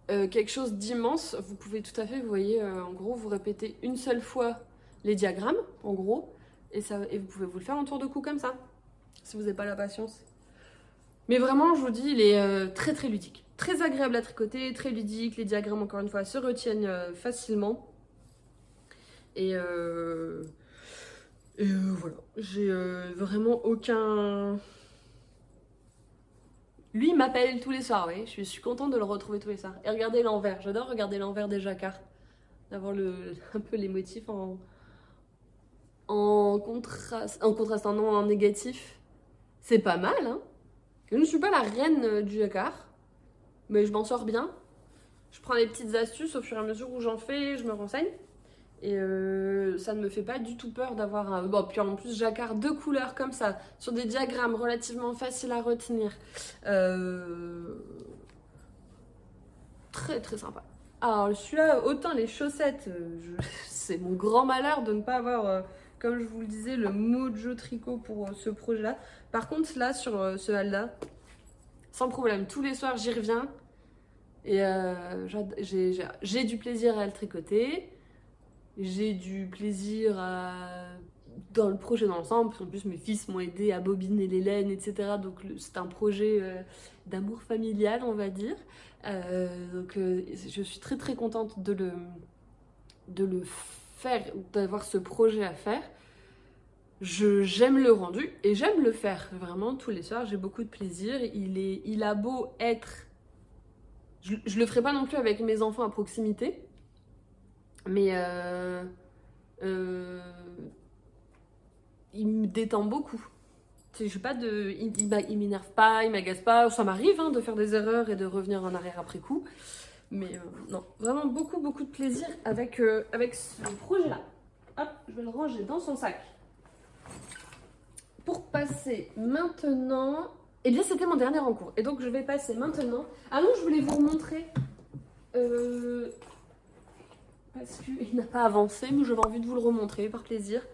quelque chose d'immense, vous pouvez tout à fait, vous voyez, en gros, vous répétez une seule fois les diagrammes, en gros, et vous pouvez vous le faire en tour de cou comme ça, si vous n'avez pas la patience. Mais vraiment, je vous dis, il est très ludique. Très agréable à tricoter, très ludique. Les diagrammes, encore une fois, se retiennent facilement. Et voilà, j'ai vraiment aucun... Lui, il m'appelle tous les soirs, oui. Je suis contente de le retrouver tous les soirs. Et regardez l'envers, j'adore regarder l'envers des jacquards. D'avoir un peu les motifs en contrastant, non, en négatif. C'est pas mal, hein. Je ne suis pas la reine du jacquard, mais je m'en sors bien. Je prends des petites astuces au fur et à mesure où j'en fais, je me renseigne. Et ça ne me fait pas du tout peur d'avoir un... Bon, puis en plus, jacquard 2 couleurs comme ça, sur des diagrammes relativement faciles à retenir. Très très sympa. Alors celui-là, autant les chaussettes, c'est mon grand malheur de ne pas avoir, comme je vous le disais, le Mojo Tricot pour ce projet-là. Par contre, là, sur ce Halda, sans problème, tous les soirs, j'y reviens. Et j'ai du plaisir à le tricoter. J'ai du plaisir dans le projet dans l'ensemble. En plus, mes fils m'ont aidé à bobiner les laines, etc. Donc, c'est un projet d'amour familial, on va dire. Donc, je suis très très contente de le faire, d'avoir ce projet à faire. J'aime le rendu et j'aime le faire. Vraiment, tous les soirs, j'ai beaucoup de plaisir. Il a beau être... Je le ferai pas non plus avec mes enfants à proximité. Mais il me détend beaucoup. Je suis pas de, il m'énerve pas, il m'agace pas. Ça m'arrive hein, de faire des erreurs et de revenir en arrière après coup. Mais non, vraiment beaucoup de plaisir avec ce projet-là. Hop, je vais le ranger dans son sac. Pour passer maintenant... Eh bien, c'était mon dernier en cours. Et donc, je vais passer maintenant... Ah non, je voulais vous montrer... Parce qu'il n'a pas avancé, mais j'avais envie de vous le remontrer par plaisir.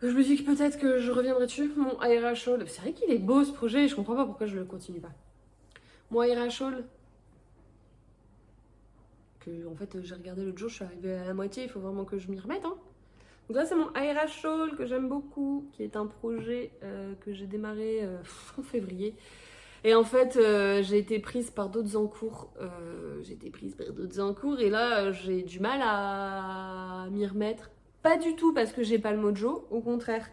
Je me dis que peut-être que je reviendrai dessus. Mon aérosol, c'est vrai qu'il est beau ce projet, je comprends pas pourquoi je le continue pas. Mon aérosol, que en fait j'ai regardé l'autre jour, je suis arrivée à la moitié, il faut vraiment que je m'y remette. Hein. Donc là c'est mon aérosol que j'aime beaucoup, qui est un projet que j'ai démarré en février. Et en fait, j'ai été prise par d'autres encours. Et là, j'ai du mal à m'y remettre. Pas du tout parce que j'ai pas le mojo, au contraire.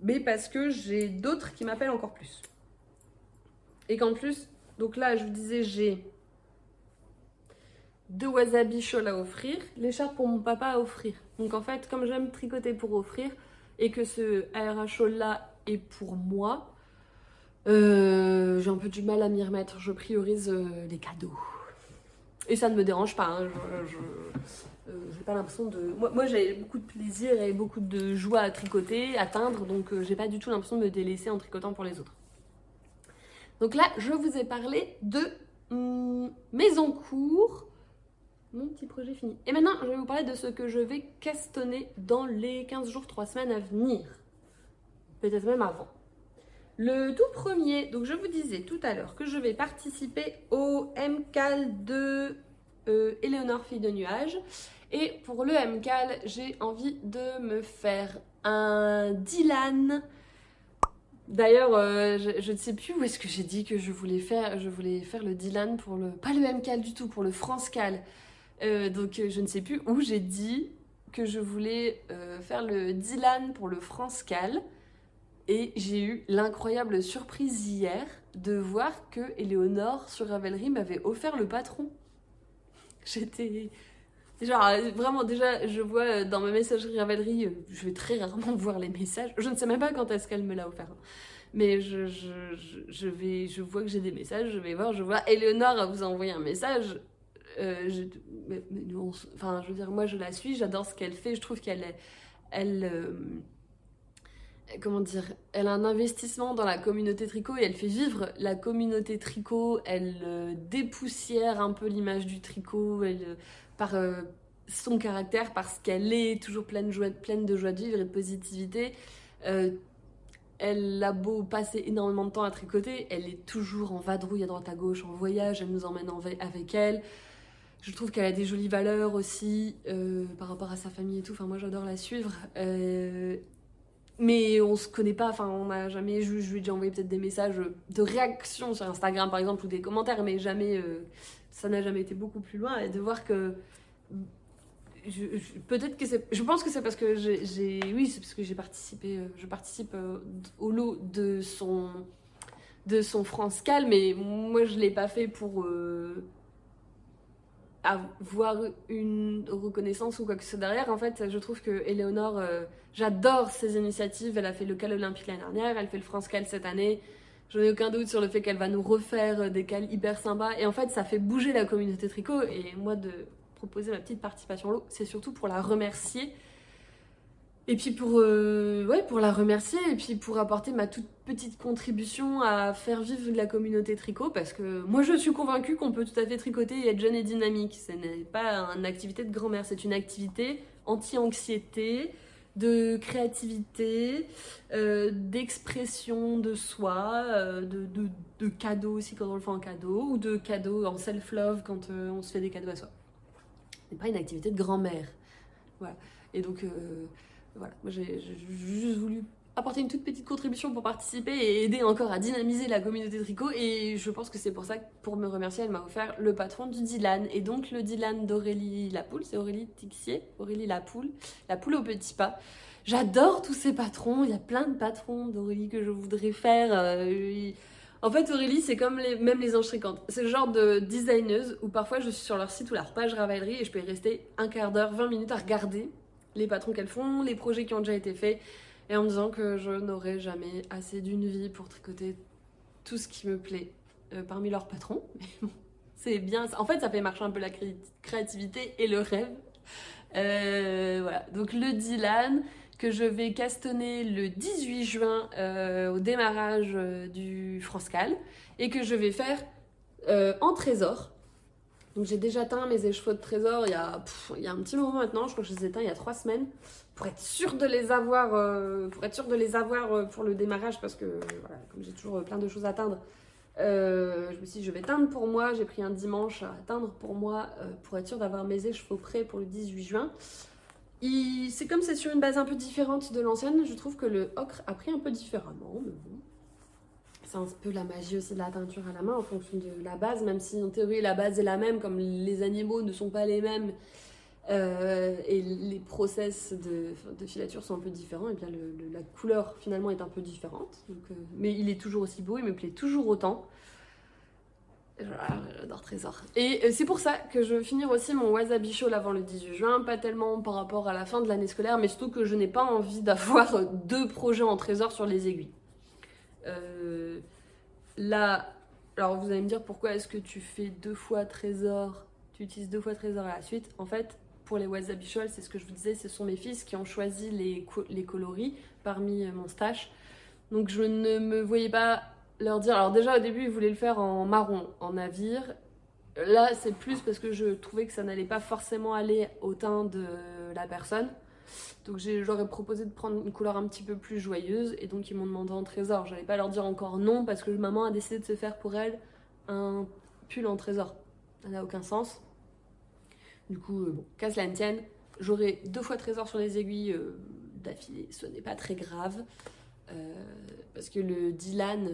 Mais parce que j'ai d'autres qui m'appellent encore plus. Et qu'en plus, donc là, je vous disais, j'ai 2 wasabi shawl à offrir, l'écharpe pour mon papa à offrir. Donc en fait, comme j'aime tricoter pour offrir, et que ce ARH shawl là est pour moi, j'ai un peu du mal à m'y remettre. Je priorise les cadeaux. Et ça ne me dérange pas. Hein. J'ai pas l'impression de... Moi j'ai beaucoup de plaisir et beaucoup de joie à tricoter, à teindre. Donc j'ai pas du tout l'impression de me délaisser en tricotant pour les autres. Donc là, je vous ai parlé de mes encours. Mon petit projet fini. Et maintenant, je vais vous parler de ce que je vais castonner dans les 15 jours, 3 semaines à venir. Peut-être même avant. Le tout premier, donc je vous disais tout à l'heure que je vais participer au MCAL de Éléonore Fille de Nuages. Et pour le MCAL, j'ai envie de me faire un Dylan. D'ailleurs, je ne sais plus où est-ce que j'ai dit que je voulais faire le Dylan pour le... Pas le MCAL du tout, pour le France-CAL. Donc je ne sais plus où j'ai dit que je voulais faire le Dylan pour le France-CAL. Et j'ai eu l'incroyable surprise hier de voir que Éléonore sur Ravelry m'avait offert le patron. J'étais... Genre, vraiment, déjà, je vois dans ma messagerie Ravelry, je vais très rarement voir les messages. Je ne sais même pas quand est-ce qu'elle me l'a offert. Mais je vois que j'ai des messages, je vais voir, je vois Éléonore vous a envoyé un message. Enfin, je veux dire, moi je la suis, j'adore ce qu'elle fait, je trouve qu'elle comment dire, elle a un investissement dans la communauté tricot et elle fait vivre la communauté tricot, elle dépoussière un peu l'image du tricot, par son caractère, parce qu'elle est toujours pleine de joie de vivre et de positivité. Elle a beau passer énormément de temps à tricoter, elle est toujours en vadrouille à droite à gauche, en voyage, elle nous emmène avec elle. Je trouve qu'elle a des jolies valeurs aussi par rapport à sa famille et tout. Enfin, moi j'adore la suivre. Mais on se connaît pas, enfin on n'a jamais, je lui ai déjà envoyé peut-être des messages de réaction sur Instagram par exemple ou des commentaires, mais jamais, ça n'a jamais été beaucoup plus loin. Et de voir que, peut-être que c'est, je pense que c'est parce que oui c'est parce que j'ai participé, je participe au lot de son France-CAL, mais moi je l'ai pas fait pour avoir une reconnaissance ou quoi que ce soit derrière. En fait, je trouve que Éléonore, j'adore ses initiatives. Elle a fait le CAL olympique l'année dernière, elle fait le France-CAL cette année. J'en ai aucun doute sur le fait qu'elle va nous refaire des CAL hyper sympas. Et en fait, ça fait bouger la communauté tricot. Et moi, proposer ma petite participation à l'eau, c'est surtout pour la remercier. Et puis pour la remercier et puis pour apporter ma toute petite contribution à faire vivre la communauté tricot, parce que moi je suis convaincue qu'on peut tout à fait tricoter et être jeune et dynamique. Ce n'est pas une activité de grand-mère, c'est une activité anti-anxiété, de créativité, d'expression de soi, de cadeaux aussi quand on le fait en cadeau, ou de cadeaux en self-love quand on se fait des cadeaux à soi. Ce n'est pas une activité de grand-mère. Voilà. Et donc... voilà, moi j'ai juste voulu apporter une toute petite contribution pour participer et aider encore à dynamiser la communauté tricot, et je pense que c'est pour ça que pour me remercier elle m'a offert le patron du Dylan, et donc le Dylan d'Aurélie Lapoule, c'est Aurélie Tixier, Aurélie Lapoule, la poule au petit pas. J'adore tous ces patrons, il y a plein de patrons d'Aurélie que je voudrais faire. En fait Aurélie c'est comme même les anges tricantes, c'est le genre de designeuse où parfois je suis sur leur site ou leur page Ravelry et je peux y rester un quart d'heure, 20 minutes à regarder les patrons qu'elles font, les projets qui ont déjà été faits, et en me disant que je n'aurai jamais assez d'une vie pour tricoter tout ce qui me plaît parmi leurs patrons. Mais bon, c'est bien, en fait ça fait marcher un peu la créativité et le rêve. Voilà, donc le Dylan que je vais castonner le 18 juin au démarrage du France-Cal, et que je vais faire en trésor. Donc j'ai déjà teint mes écheveaux de trésor il y a un petit moment maintenant, je crois que je les ai teints il y a 3 semaines, pour être sûre de les avoir, pour le démarrage, parce que voilà, comme j'ai toujours plein de choses à teindre, je me suis dit je vais teindre pour moi, j'ai pris un dimanche à teindre pour moi, pour être sûre d'avoir mes écheveaux prêts pour le 18 juin. C'est comme c'est sur une base un peu différente de l'ancienne, je trouve que le ocre a pris un peu différemment, mais bon. C'est un peu la magie aussi de la teinture à la main en fonction de la base, même si en théorie la base est la même, comme les animaux ne sont pas les mêmes et les process de filature sont un peu différents, et bien la couleur finalement est un peu différente. Donc, mais il est toujours aussi beau, il me plaît toujours autant. J'adore Trésor. Et c'est pour ça que je veux finir aussi mon Wasabi Show avant le 18 juin, pas tellement par rapport à la fin de l'année scolaire, mais surtout que je n'ai pas envie d'avoir 2 projets en trésor sur les aiguilles. Là, alors vous allez me dire pourquoi est-ce que tu fais 2 fois trésor, tu utilises 2 fois trésor à la suite. En fait, pour les Wasabi Show, c'est ce que je vous disais, ce sont mes fils qui ont choisi les coloris parmi mon stash. Donc je ne me voyais pas leur dire, alors déjà au début ils voulaient le faire en marron, en navire. Là c'est plus parce que je trouvais que ça n'allait pas forcément aller au teint de la personne. Donc j'aurais proposé de prendre une couleur un petit peu plus joyeuse, et donc ils m'ont demandé en trésor. J'allais pas leur dire encore non parce que maman a décidé de se faire pour elle un pull en trésor. Ça n'a aucun sens. Du coup, bon, qu'à cela ne tienne, j'aurai 2 fois trésor sur les aiguilles d'affilée. Ce n'est pas très grave. Parce que le Dylan...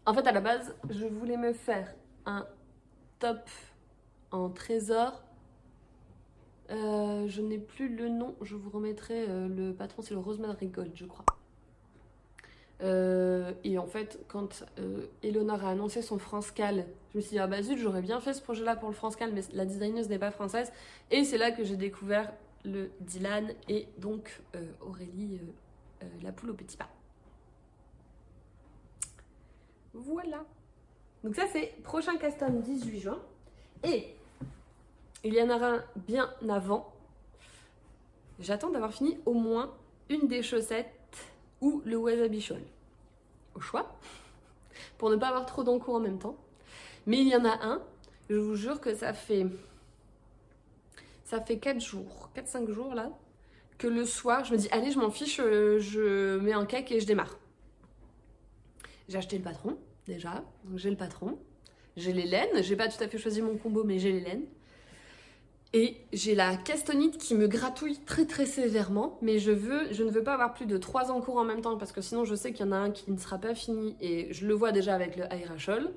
En fait, à la base, je voulais me faire un top en trésor. Je n'ai plus le nom, je vous remettrai le patron, c'est le Rose Marigold, je crois. Et en fait, quand Eleonore a annoncé son France-Cal, je me suis dit, ah bah zut, j'aurais bien fait ce projet-là pour le France-Cal, mais la designeuse n'est pas française. Et c'est là que j'ai découvert le Dylan et donc Aurélie la poule au petit pas. Voilà. Donc ça, c'est prochain custom 18 juin. Et il y en aura un bien avant. J'attends d'avoir fini au moins une des chaussettes ou le Wasabi Shawl. Au choix, pour ne pas avoir trop d'encours en même temps. Mais il y en a un, je vous jure que ça fait 4 jours, 4-5 jours là, que le soir, je me dis, allez, je m'en fiche, je mets un cake et je démarre. J'ai acheté le patron, déjà, donc j'ai le patron. J'ai les laines, j'ai pas tout à fait choisi mon combo, mais j'ai les laines. Et j'ai la castonite qui me gratouille très très sévèrement, mais je ne veux pas avoir plus de 3 encours en même temps, parce que sinon je sais qu'il y en a un qui ne sera pas fini, et je le vois déjà avec le Aira Shawl.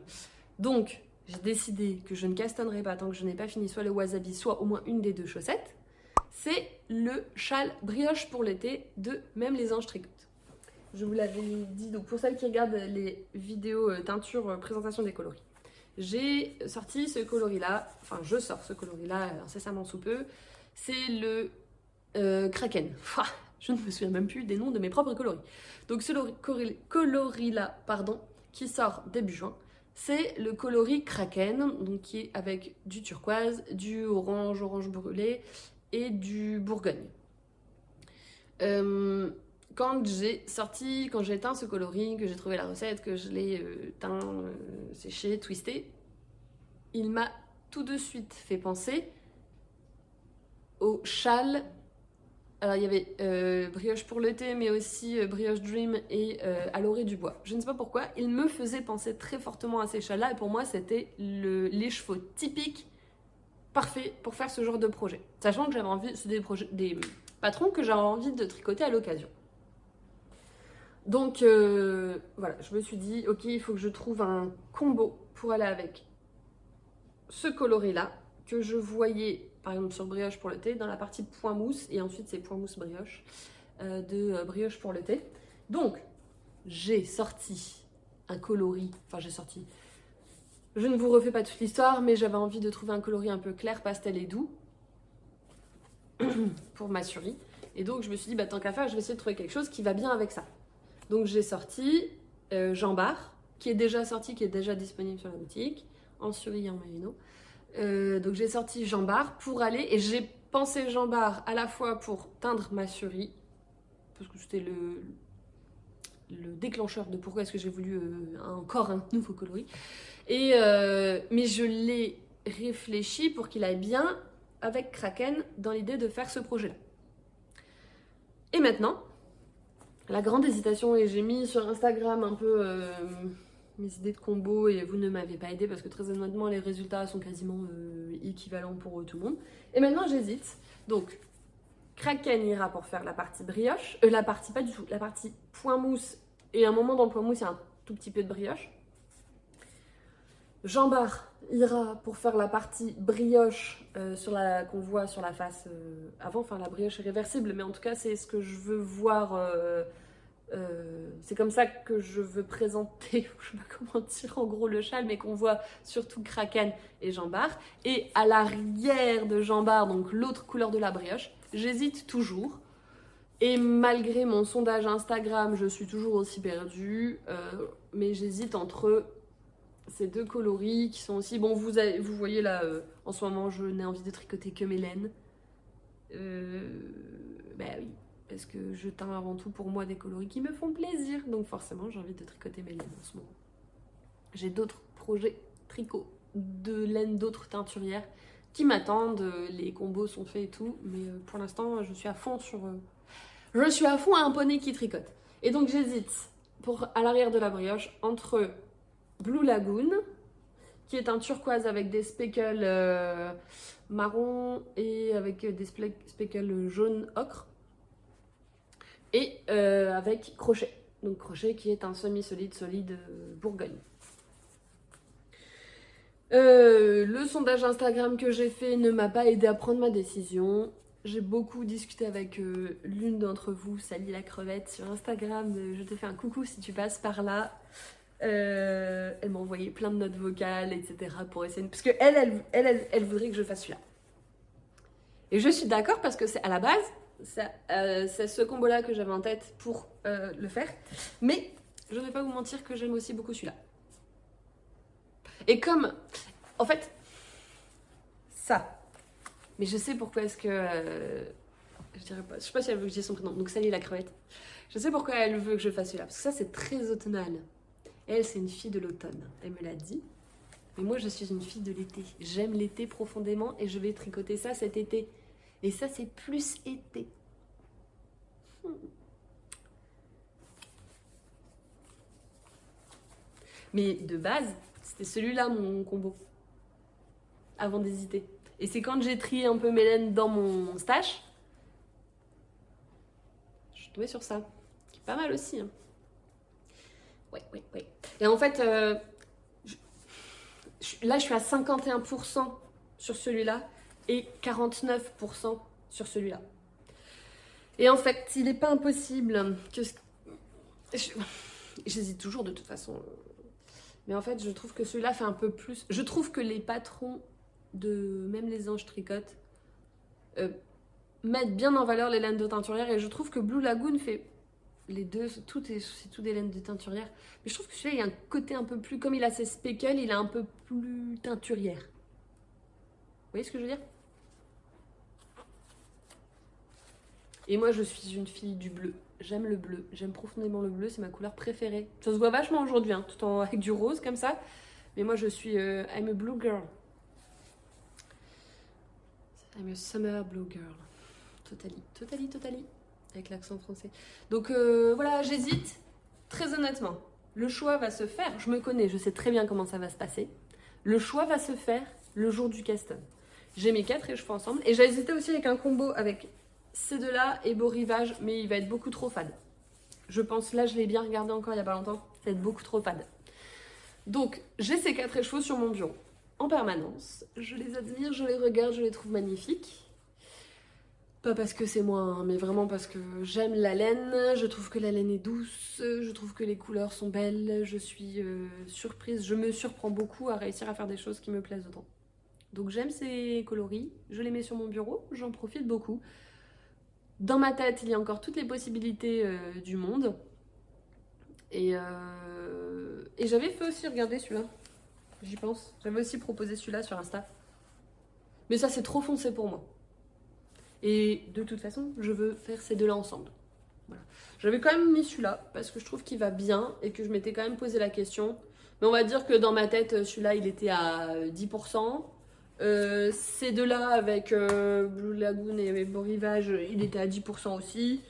Donc j'ai décidé que je ne castonnerai pas tant que je n'ai pas fini soit le wasabi, soit au moins une des 2 chaussettes. C'est le châle brioche pour l'été de Même les Anges Tricotent. Je vous l'avais dit, donc pour celles qui regardent les vidéos teinture présentation des coloris. J'ai sorti ce coloris-là, enfin je sors ce coloris-là incessamment sous peu, c'est le Kraken. Je ne me souviens même plus des noms de mes propres coloris. Donc ce coloris-là, pardon, qui sort début juin, c'est le coloris Kraken, donc qui est avec du turquoise, du orange brûlé et du bourgogne. Quand j'ai teint ce coloris, que j'ai trouvé la recette, que je l'ai teint, séché, twisté, il m'a tout de suite fait penser au châle. Alors il y avait Brioche pour l'été, mais aussi Brioche Dream et à l'orée du bois. Je ne sais pas pourquoi, il me faisait penser très fortement à ces châles-là, et pour moi c'était l'écheveau typique, parfait pour faire ce genre de projet. Sachant que j'avais envie, c'est des patrons que j'avais envie de tricoter à l'occasion. Donc voilà, je me suis dit, ok, il faut que je trouve un combo pour aller avec ce coloris-là, que je voyais par exemple sur Brioche pour le thé, dans la partie point mousse, et ensuite c'est point mousse brioche, de Brioche pour le thé. Donc, j'ai sorti un coloris, je ne vous refais pas toute l'histoire, mais j'avais envie de trouver un coloris un peu clair, pastel et doux, pour ma surie. Et donc je me suis dit, bah tant qu'à faire, je vais essayer de trouver quelque chose qui va bien avec ça. Donc j'ai sorti Jean Bar, qui est déjà sorti, qui est déjà disponible sur la boutique, en surie et en merino. Donc j'ai sorti Jean Bar pour aller, et j'ai pensé Jean Bar à la fois pour teindre ma surie, parce que c'était le déclencheur de pourquoi est-ce que j'ai voulu encore un nouveau coloris, mais je l'ai réfléchi pour qu'il aille bien avec Kraken dans l'idée de faire ce projet-là. Et maintenant, la grande hésitation, et j'ai mis sur Instagram un peu mes idées de combo, et vous ne m'avez pas aidé parce que très honnêtement les résultats sont quasiment équivalents pour tout le monde. Et maintenant j'hésite. Donc Kraken ira pour faire la partie brioche, la partie point mousse, et à un moment dans le point mousse il y a un tout petit peu de brioche. Jean Bar ira pour faire la partie brioche qu'on voit sur la face avant, enfin la brioche est réversible, mais en tout cas c'est ce que je veux voir. C'est comme ça que je veux présenter, je sais pas comment dire en gros le châle, mais qu'on voit surtout Kraken et Jean Bar. Et à l'arrière de Jean Bar, donc l'autre couleur de la brioche, j'hésite toujours. Et malgré mon sondage Instagram, je suis toujours aussi perdue, mais j'hésite entre ces deux coloris qui sont aussi... Bon, vous voyez là, en ce moment, je n'ai envie de tricoter que mes laines. Bah oui, parce que je teins avant tout pour moi des coloris qui me font plaisir. Donc forcément, j'ai envie de tricoter mes laines en ce moment. J'ai d'autres projets tricot de laine d'autres teinturières qui m'attendent. Les combos sont faits et tout. Mais pour l'instant, je suis à fond je suis à fond à un poney qui tricote. Et donc j'hésite à l'arrière de la brioche entre Blue Lagoon, qui est un turquoise avec des speckles marron et avec des speckles jaune ocre, et avec Crochet. Donc Crochet qui est un solide Bourgogne. Le sondage Instagram que j'ai fait ne m'a pas aidé à prendre ma décision. J'ai beaucoup discuté avec l'une d'entre vous, Sally la crevette, sur Instagram. Je te fais un coucou si tu passes par là. Elle m'a envoyé plein de notes vocales, etc. pour essayer. Parce que elle voudrait que je fasse celui-là. Et je suis d'accord parce que c'est à la base, c'est ce combo-là que j'avais en tête pour le faire. Mais je ne vais pas vous mentir que j'aime aussi beaucoup celui-là. Et comme, en fait, ça. Mais je sais pourquoi est-ce que... je dirais pas, je sais pas si elle veut que je dise son prénom. Donc Sally la crevette. Je sais pourquoi elle veut que je fasse celui-là. Parce que ça, c'est très automnal. Elle, c'est une fille de l'automne. Elle me l'a dit. Mais moi, je suis une fille de l'été. J'aime l'été profondément et je vais tricoter ça cet été. Et ça, c'est plus été. Mais de base, c'était celui-là mon combo. Avant d'hésiter. Et c'est quand j'ai trié un peu mes laines dans mon stash, je suis tombée sur ça. Qui est pas mal aussi. Hein. Ouais. Et en fait, là, je suis à 51% sur celui-là et 49% sur celui-là. Et en fait, il n'est pas impossible que... J'hésite toujours de toute façon. Mais en fait, je trouve que celui-là fait un peu plus... Je trouve que les patrons de... Même les anges tricotent mettent bien en valeur les laines de teinturière. Et je trouve que Blue Lagoon fait Les deux, c'est tout des laines de teinturière. Mais je trouve que celui-là, il y a un côté un peu plus... Comme il a ses speckles, il est un peu plus teinturière. Vous voyez ce que je veux dire? Et moi, je suis une fille du bleu. J'aime le bleu. J'aime profondément le bleu. C'est ma couleur préférée. Ça se voit vachement aujourd'hui, hein, tout en avec du rose comme ça. Mais moi, je suis... I'm a blue girl. I'm a summer blue girl. Totally. Avec l'accent français. Donc voilà, j'hésite. Très honnêtement, le choix va se faire. Je me connais, je sais très bien comment ça va se passer. Le choix va se faire le jour du custom. J'ai mes 4 échevaux ensemble. Et j'ai hésité aussi avec un combo avec ces deux-là et Beau Rivage, mais il va être beaucoup trop fade. Je pense, là, je l'ai bien regardé encore il n'y a pas longtemps. Ça va être beaucoup trop fade. Donc, j'ai ces 4 échevaux sur mon bureau en permanence. Je les admire, je les regarde, je les trouve magnifiques. Pas parce que c'est moi, hein, mais vraiment parce que j'aime la laine, je trouve que la laine est douce, je trouve que les couleurs sont belles, je suis surprise, je me surprends beaucoup à réussir à faire des choses qui me plaisent autant. Donc j'aime ces coloris, je les mets sur mon bureau, j'en profite beaucoup. Dans ma tête, il y a encore toutes les possibilités du monde. Et j'avais fait aussi regarder celui-là, j'y pense. J'avais aussi proposé celui-là sur Insta. Mais ça, c'est trop foncé pour moi. Et de toute façon, je veux faire ces deux-là ensemble. Voilà. J'avais quand même mis celui-là parce que je trouve qu'il va bien et que je m'étais quand même posé la question. Mais on va dire que dans ma tête, celui-là, il était à 10%. Ces deux-là, avec Blue Lagoon et Beau Rivage, il était à 10% aussi.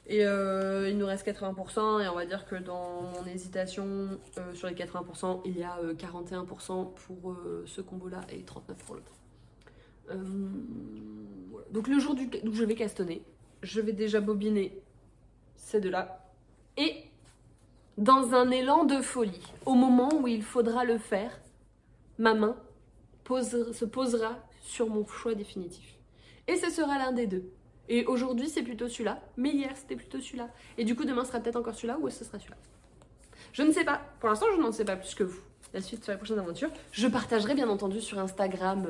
Et il nous reste 80%. Et on va dire que dans mon hésitation, sur les 80%, il y a 41% pour ce combo-là et 39% pour l'autre. Voilà. Donc le jour où je vais castonner, je vais déjà bobiner ces deux-là. Et dans un élan de folie, au moment où il faudra le faire, ma main se posera sur mon choix définitif. Et ce sera l'un des deux. Et aujourd'hui c'est plutôt celui-là, mais hier c'était plutôt celui-là. Et du coup demain sera peut-être encore celui-là ou ce sera celui-là. Je ne sais pas. Pour l'instant je n'en sais pas plus que vous. La suite sur la prochaine aventure. Je partagerai bien entendu sur Instagram...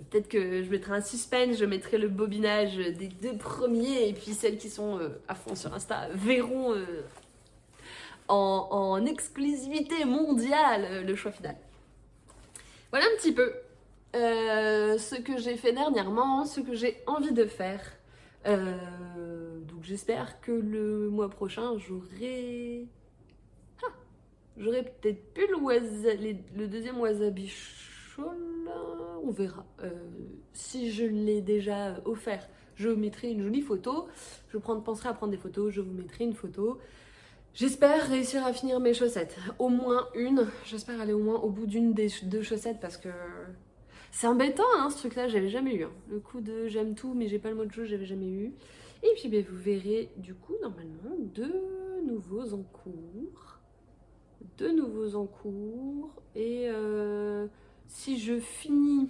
peut-être que je mettrai un suspense, je mettrai le bobinage des 2 premiers et puis celles qui sont à fond sur Insta verront en exclusivité mondiale le choix final. Voilà un petit peu ce que j'ai fait dernièrement, ce que j'ai envie de faire. Donc j'espère que le mois prochain j'aurai peut-être plus le deuxième wasabi chaud là. On verra. Si je l'ai déjà offert, je vous mettrai une jolie photo. Je penserai à prendre des photos, je vous mettrai une photo. J'espère réussir à finir mes chaussettes. Au moins une. J'espère aller au moins au bout d'une des 2 chaussettes parce que c'est embêtant hein, ce truc-là, j'avais jamais eu. Hein. Le coup de j'aime tout mais j'ai pas le mot de jeu, j'avais jamais eu. Et puis ben, vous verrez du coup normalement 2 nouveaux en cours. 2 nouveaux en cours. Et si je finis...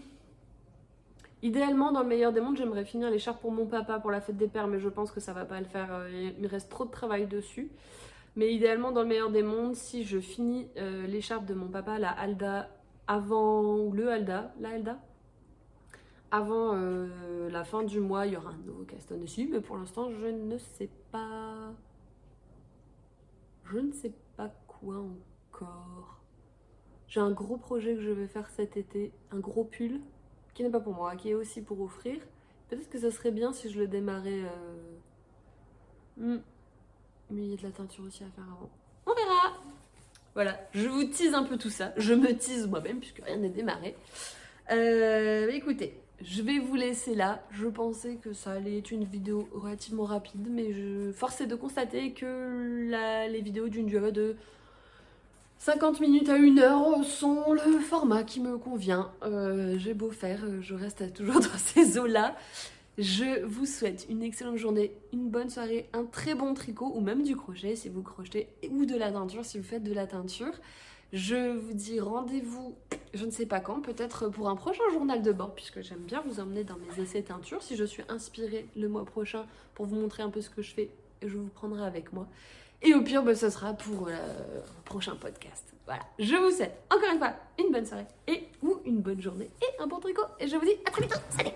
Idéalement, dans le meilleur des mondes, j'aimerais finir l'écharpe pour mon papa pour la fête des pères, mais je pense que ça va pas le faire, il me reste trop de travail dessus. Mais idéalement, dans le meilleur des mondes, si je finis l'écharpe de mon papa, la Alda, avant, ou la Alda, avant la fin du mois, il y aura un nouveau caston dessus, mais pour l'instant, je ne sais pas... Je ne sais pas quoi encore. J'ai un gros projet que je vais faire cet été, un gros pull, qui n'est pas pour moi, qui est aussi pour offrir. Peut-être que ça serait bien si je le démarrais... Mais il y a de la teinture aussi à faire avant. On verra. Voilà, je vous tease un peu tout ça. Je me tease moi-même puisque rien n'est démarré. Écoutez, je vais vous laisser là. Je pensais que ça allait être une vidéo relativement rapide, mais force est de constater que les vidéos d'une durée de 50 minutes à 1 heure sont le format qui me convient. J'ai beau faire, je reste toujours dans ces eaux-là. Je vous souhaite une excellente journée, une bonne soirée, un très bon tricot ou même du crochet si vous crochetez ou de la teinture si vous faites de la teinture. Je vous dis rendez-vous, je ne sais pas quand, peut-être pour un prochain journal de bord puisque j'aime bien vous emmener dans mes essais teinture. Si je suis inspirée le mois prochain pour vous montrer un peu ce que je fais, je vous prendrai avec moi. Et au pire, ce sera pour le prochain podcast. Voilà, je vous souhaite encore une fois une bonne soirée ou une bonne journée et un bon tricot. Et je vous dis à très bientôt. Salut!